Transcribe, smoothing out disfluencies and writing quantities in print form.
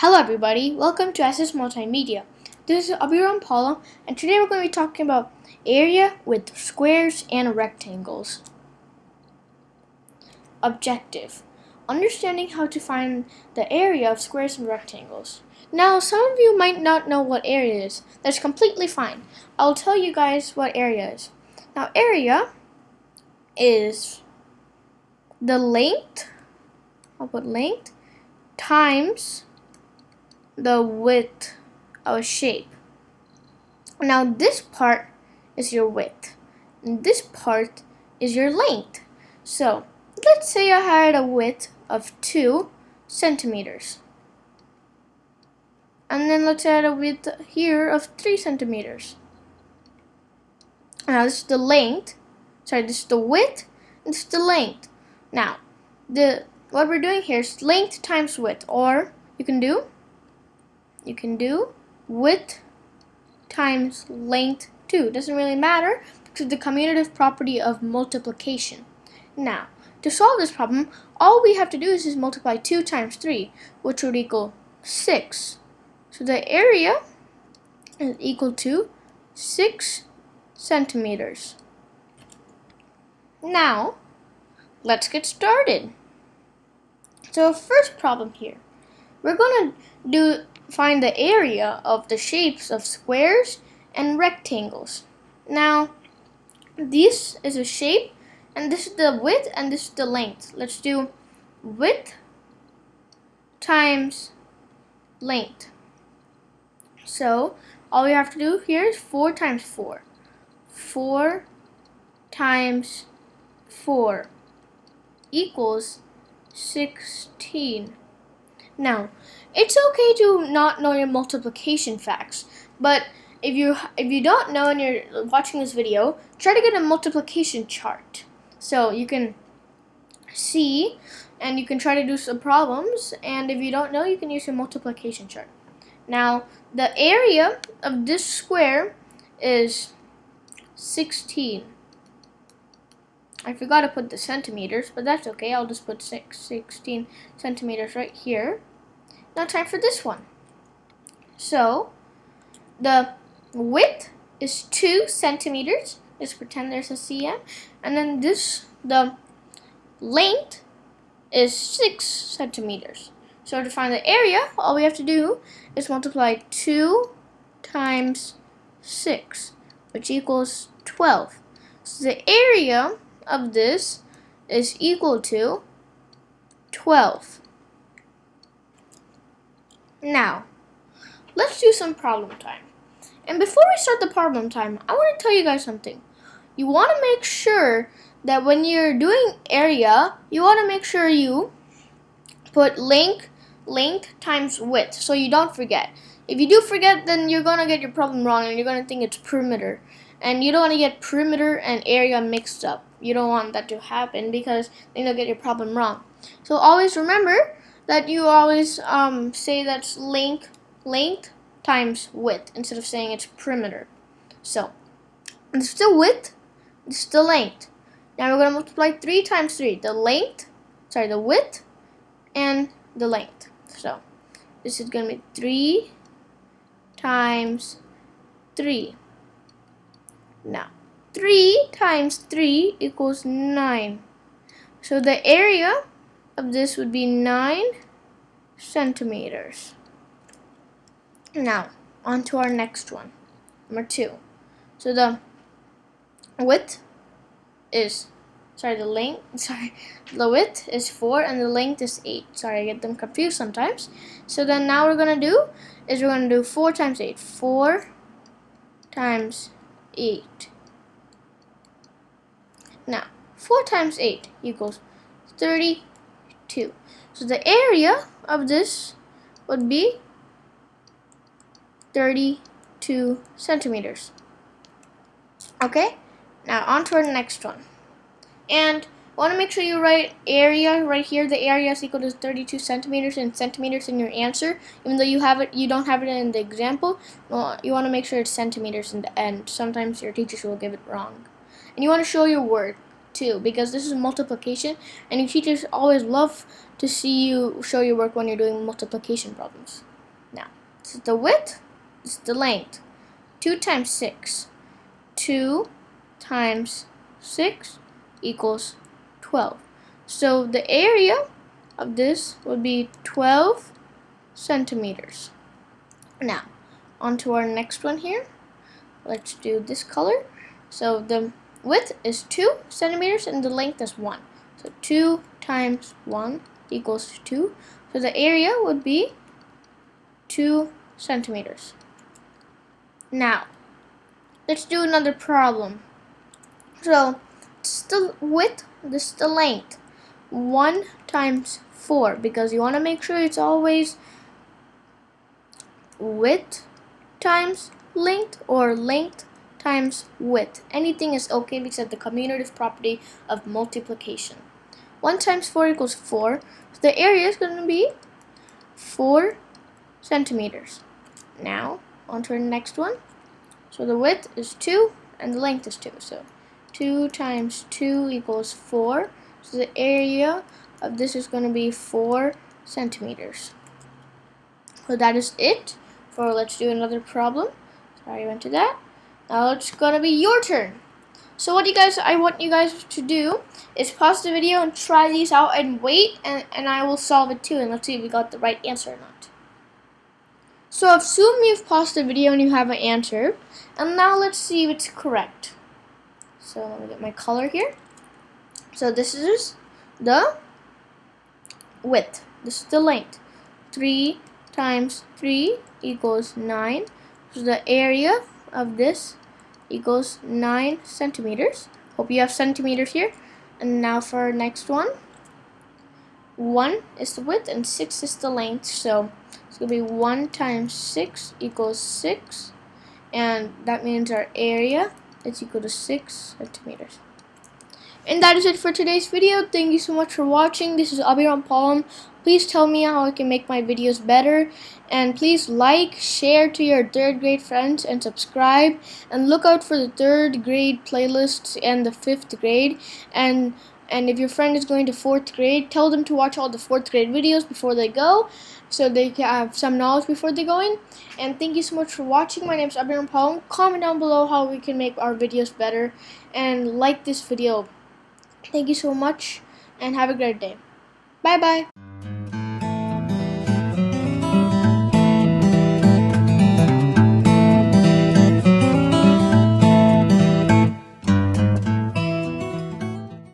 Hello everybody, welcome to SS Multimedia. This is Abiram Paula, and today we're going to be talking about area with squares and rectangles. Objective: understanding how to find the area of squares and rectangles. Now, some of you might not know what area is. That's completely fine. I'll tell you guys what area is. Now, area is the length, times the width of a shape. Now this part is your width and this part is your length. So let's say I had a width of 2 centimeters, and then let's add a width here of 3 centimeters. Now this is the length, this is the width, and this is the length. Now what we're doing here is length times width, or you can do width times length too. Doesn't really matter because the commutative property of multiplication. Now, to solve this problem, all we have to do is just multiply 2 times 3, which would equal 6. So the area is equal to 6 centimeters. Now, let's get started. So first problem here, we're going to find the area of the shapes of squares and rectangles. Now, this is a shape, and this is the width, and this is the length. Let's do width times length. So all we have to do here is 4 times 4. 4 times 4 equals 16. Now, it's okay to not know your multiplication facts, but if you don't know and you're watching this video, try to get a multiplication chart so you can see and you can try to do some problems, and if you don't know, you can use your multiplication chart. Now, the area of this square is 16. I forgot to put the centimeters, but that's okay. I'll just put 16 centimeters right here. Now time for this one. So the width is 2 centimeters. Let's pretend there's a cm. And then the length is 6 centimeters. So to find the area, all we have to do is multiply 2 times 6, which equals 12. So the area of this is equal to 12. Now, let's do some problem time. And before we start the problem time, I want to tell you guys something. You want to make sure that when you're doing area, you want to make sure you put length times width so you don't forget. If you do forget, then you're going to get your problem wrong and you're going to think it's perimeter. And you don't want to get perimeter and area mixed up. You don't want that to happen because then you'll get your problem wrong. So always remember that you always say that's length times width instead of saying it's perimeter. So this is the width, this is the length. Now we're going to multiply 3 times 3, the width and the length. So this is going to be 3 times 3. Now 3 times 3 equals 9. So the area of this would be 9 centimeters. Now, on to our next one, number 2. So the width is, the width is 4 and the length is 8. Sorry, I get them confused sometimes. So then now we're going to do 4 times 8. 4 times 8. Now, 4 times 8 equals 32. So the area of this would be 32 centimeters. Okay, now on to our next one. And I want to make sure you write area right here. The area is equal to 32 centimeters and centimeters in your answer. Even though you don't have it in the example, well, you want to make sure it's centimeters in the end. Sometimes your teachers will give it wrong. And you want to show your work too, because this is multiplication, and your teachers always love to see you show your work when you're doing multiplication problems. So the width is the length. 2 times 6. 2 times 6 equals 12. So the area of this would be 12 centimeters. Now, on to our next one here. Let's do this color. So the width is 2 centimeters and the length is 1. So 2 times 1 equals 2. So the area would be 2 centimeters. Now, let's do another problem. So, it's the width, this is the length. 1 times 4, because you want to make sure it's always width times length or length times width. Anything is okay because of the commutative property of multiplication. 1 times 4 equals 4. So the area is going to be 4 centimeters. Now, on to the next one. So the width is 2 and the length is 2. So 2 times 2 equals 4. So the area of this is going to be 4 centimeters. So that is it for let's do another problem. Sorry I went to that. Now it's going to be your turn. So I want you guys to do is pause the video and try these out and wait, and I will solve it too, and let's see if we got the right answer or not. So assume you've paused the video and you have an answer, and now let's see if it's correct. So let me get my color here. So this is the width. This is the length. 3 times 3 equals 9. So the area of this equals 9 centimeters. Hope you have centimeters here. And now for our next one. 1 is the width and 6 is the length. So it's going to be 1 times 6 equals 6. And that means our area is equal to 6 centimeters. And that is it for today's video. Thank you so much for watching. This is Abiram Palm. Please tell me how I can make my videos better. And please like, share to your 3rd grade friends, and subscribe. And look out for the 3rd grade playlists and the 5th grade. And if your friend is going to 4th grade, tell them to watch all the 4th grade videos before they go, so they can have some knowledge before they go in. And thank you so much for watching. My name is Abiram Palm. Comment down below how we can make our videos better. And like this video. Thank you so much, and have a great day. Bye bye.